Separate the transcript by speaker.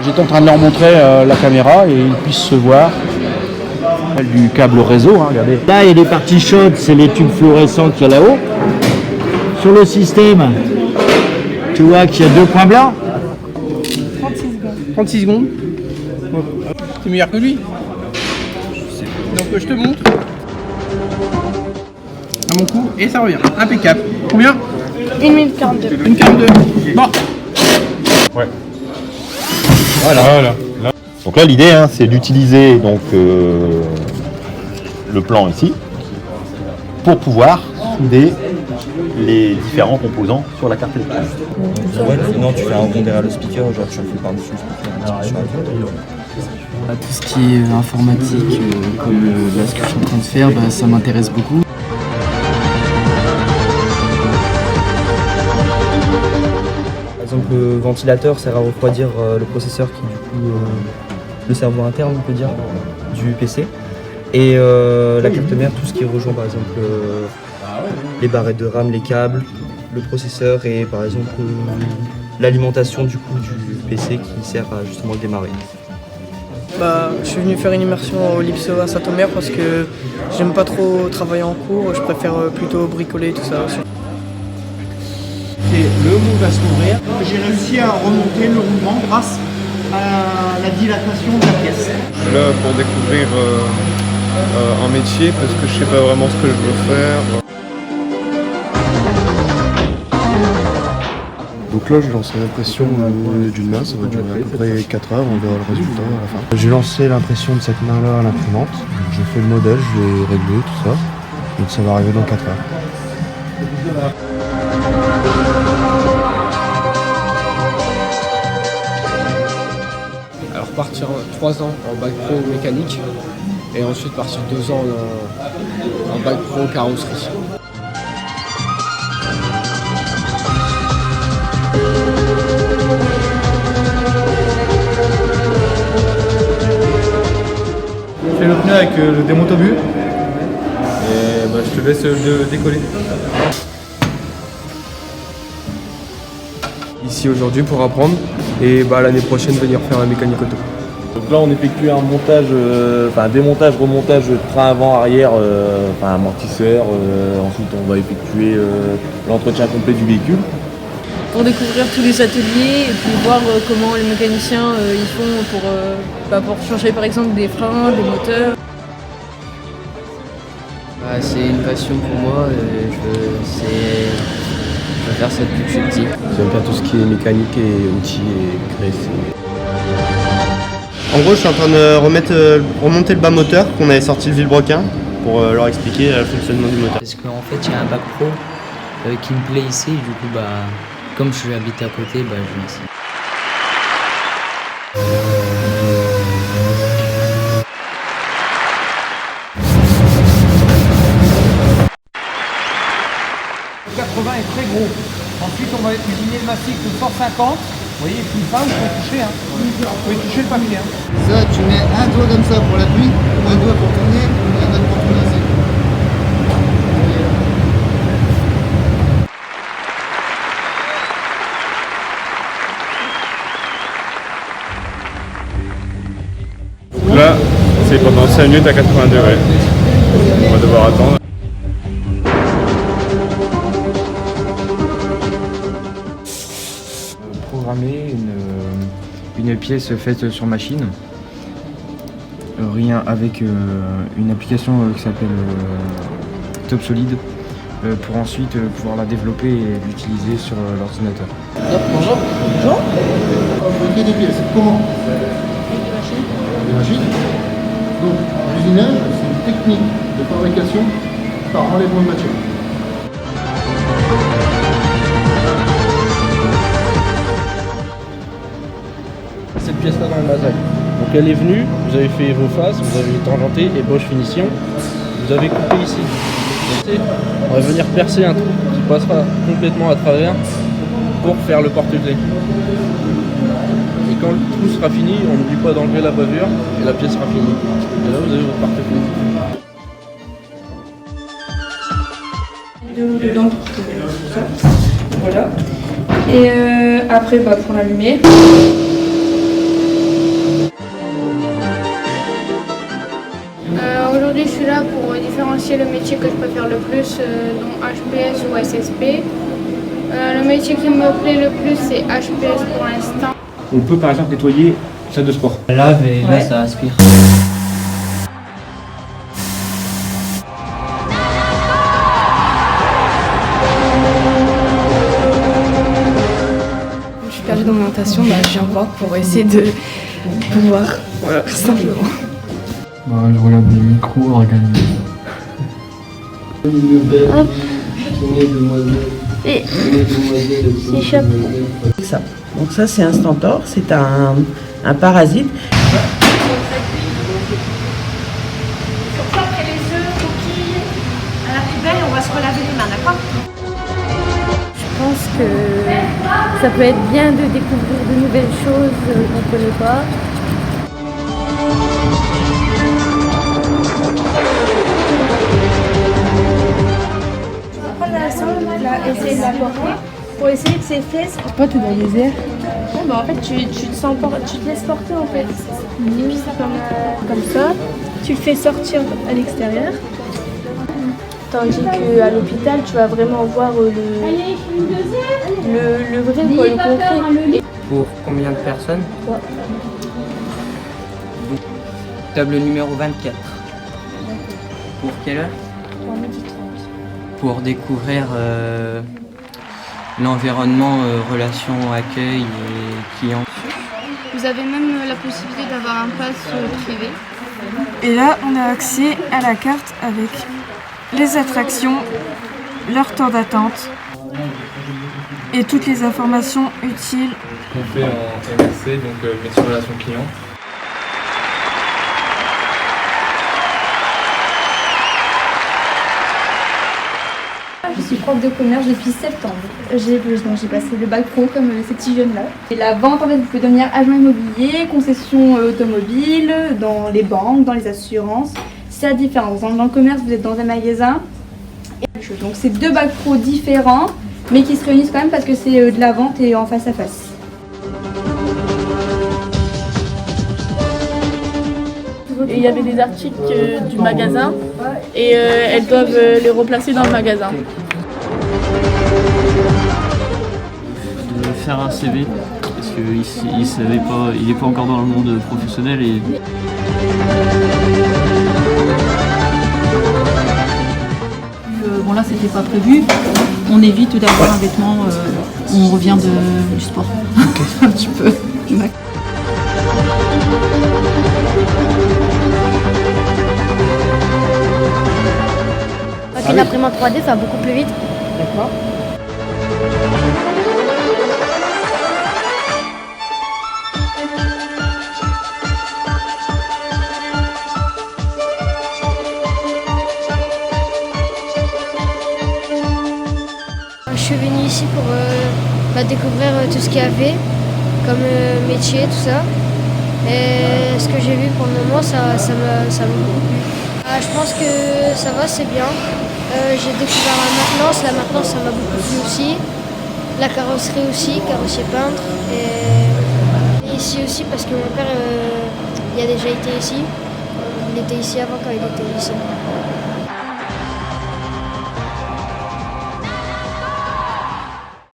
Speaker 1: J'étais en train de leur montrer la caméra et ils puissent se voir. Du câble réseau, hein, regardez. Là, il y a les parties chaudes, c'est les tubes fluorescents qu'il y a là-haut. Sur le système, tu vois qu'il y a 2 points blancs.
Speaker 2: 36 secondes. T'es meilleur que lui. Donc je te montre. À mon coup, et ça revient. Impeccable. Combien?
Speaker 3: 1 minute 42.
Speaker 2: 1 42. Bon.
Speaker 4: Ouais.
Speaker 1: Voilà.
Speaker 4: Donc là, l'idée, hein, c'est d'utiliser donc le plan ici pour pouvoir souder les différents composants sur la carte électronique.
Speaker 5: Ouais, sinon tu fais un rond derrière le speaker, genre tu le fais par-dessus le speaker.
Speaker 6: Tout ce qui est informatique, comme là, ce que je suis en train de faire, ça m'intéresse beaucoup.
Speaker 5: Par exemple, le ventilateur sert à refroidir le processeur qui est du coup le cerveau interne, on peut dire, du PC. Et la carte mère, tout ce qui rejoint par exemple les barrettes de RAM, les câbles, le processeur et par exemple l'alimentation du coup du PC qui sert à justement le démarrer.
Speaker 7: Je suis venu faire une immersion au Lipso à Saint-Omer parce que j'aime pas trop travailler en cours, je préfère plutôt bricoler tout ça.
Speaker 8: Et le moule va s'ouvrir. J'ai réussi à remonter le roulement grâce à la dilatation de la pièce.
Speaker 9: Je suis là pour découvrir un métier parce que je sais pas vraiment ce que je veux faire.
Speaker 10: Donc là j'ai lancé l'impression d'une main, ça va durer à peu près 4 heures, on verra le résultat à la fin. J'ai lancé l'impression de cette main-là à l'imprimante, j'ai fait le modèle, je vais régler tout ça, donc ça va arriver dans 4 heures.
Speaker 2: Alors partir 3 ans en bac pro mécanique et ensuite partir 2 ans en bac pro carrosserie.
Speaker 11: Je fais le pneu avec le démontobu et je te laisse le décoller. Ici aujourd'hui pour apprendre et l'année prochaine venir faire un mécanique auto.
Speaker 12: Donc là on effectue un montage, démontage, remontage de train avant, arrière, amortisseur. Ensuite on va effectuer l'entretien complet du véhicule.
Speaker 3: Pour découvrir tous les ateliers et puis voir comment les mécaniciens ils font pour changer par exemple des freins, des moteurs.
Speaker 6: C'est une passion pour moi, je veux faire ça depuis que je suis petit.
Speaker 5: J'aime bien tout ce qui est mécanique et outils et graisse.
Speaker 13: En gros, je suis en train de remonter le bas moteur qu'on avait sorti le Villebrequin pour leur expliquer le fonctionnement du moteur.
Speaker 6: Parce qu'en fait, il y a un bac pro qui me plaît ici, et du coup, comme je suis habité à côté, je viens ici.
Speaker 8: Le 80 est très gros. Ensuite, on va usiner le massif de 150. Vous voyez, plus fin, vous pouvez toucher. Vous pouvez toucher le papier.
Speaker 14: Ça, tu mets un doigt comme ça pour l'appui, un doigt pour tourner et un autre pour tourner.
Speaker 9: Là, c'est pendant 5 minutes à 80 degrés. On va devoir attendre.
Speaker 15: Programmer une pièce faite sur machine, rien avec une application qui s'appelle TopSolid pour ensuite pouvoir la développer et l'utiliser sur l'ordinateur.
Speaker 14: Bonjour. Bonjour. Vous faites des pièces, comment? Des machines. Donc l'usinage, c'est une technique de fabrication par enlèvement de matière.
Speaker 12: Cette pièce-là dans le Mazak. Donc elle est venue, vous avez fait vos faces, vous avez tangenté et Bosch Finition, vous avez coupé ici. On va venir percer un trou qui passera complètement à travers pour faire le porte-clés. Et quand le trou sera fini, on n'oublie pas d'enlever la bavure et la pièce sera finie. Et là vous avez votre porte-clés.
Speaker 3: Dedans, ça. Voilà. Et après, pour l'allumer.
Speaker 16: Aujourd'hui, je suis là pour différencier le métier que je préfère le plus, dont HPS ou SSP. Le métier qui me plaît le plus, c'est HPS pour l'instant.
Speaker 9: On peut par exemple nettoyer une salle de sport.
Speaker 6: Lave et là ça aspire.
Speaker 17: Je suis perdue d'orientation, je viens voir pour essayer de pouvoir, voilà, tout simplement.
Speaker 15: Je regarde des micros organisés.
Speaker 18: Hop. Et s'échappe.
Speaker 19: Ça. Donc ça c'est un stentor, c'est un parasite.
Speaker 18: Surtout après les œufs, coquilles, à la poubelle, on va se relaver les mains, d'accord?
Speaker 3: Je pense que ça peut être bien de découvrir de nouvelles choses qu'on ne connaît pas.
Speaker 18: Tu vas prendre la sonde, essayer de la porter pour essayer que ses fesses.
Speaker 17: Pourquoi t'es dans les airs?
Speaker 18: Bon, en fait, tu te laisses porter en fait. Et puis ça comme ça. Tu le fais sortir à l'extérieur. Tandis qu'à l'hôpital, tu vas vraiment voir le vrai, quoi, le concret.
Speaker 6: Pour combien de personnes? Table numéro 24. Pour quelle heure?
Speaker 18: Pour 12h30.
Speaker 6: Pour découvrir l'environnement, relations, accueil et clients.
Speaker 16: Vous avez même la possibilité d'avoir un pass privé.
Speaker 17: Et là, on a accès à la carte avec les attractions, leur temps d'attente et toutes les informations utiles.
Speaker 11: Qu'on fait en MRC, donc métier relation client.
Speaker 20: Je suis prof de commerce depuis septembre. J'ai passé le bac pro comme ces petits jeunes-là. Et la vente, en fait, vous pouvez devenir agent immobilier, concession automobile, dans les banques, dans les assurances. C'est la différence. Dans le commerce, vous êtes dans un magasin. Donc c'est deux bacs pro différents, mais qui se réunissent quand même parce que c'est de la vente et en face à face.
Speaker 3: Et il y avait des articles du magasin et elles doivent les replacer dans le magasin.
Speaker 21: De faire un CV parce qu'il savait pas, il n'est pas encore dans le monde professionnel et
Speaker 22: bon là c'était pas prévu, on évite d'avoir un vêtement où on revient du sport. Un petit peu.
Speaker 18: Avec une imprimante 3D, ça va beaucoup plus vite.
Speaker 17: D'accord.
Speaker 16: Je suis venue ici pour découvrir tout ce qu'il y avait comme métier, tout ça. Et ce que j'ai vu pour le moment, ça m'a beaucoup plu. Je pense que ça va, c'est bien. J'ai découvert la maintenance ça m'a beaucoup plu aussi. La carrosserie aussi, carrossier peintre. Et ici aussi parce que mon père il a déjà été ici. Il était ici avant quand il était au lycée.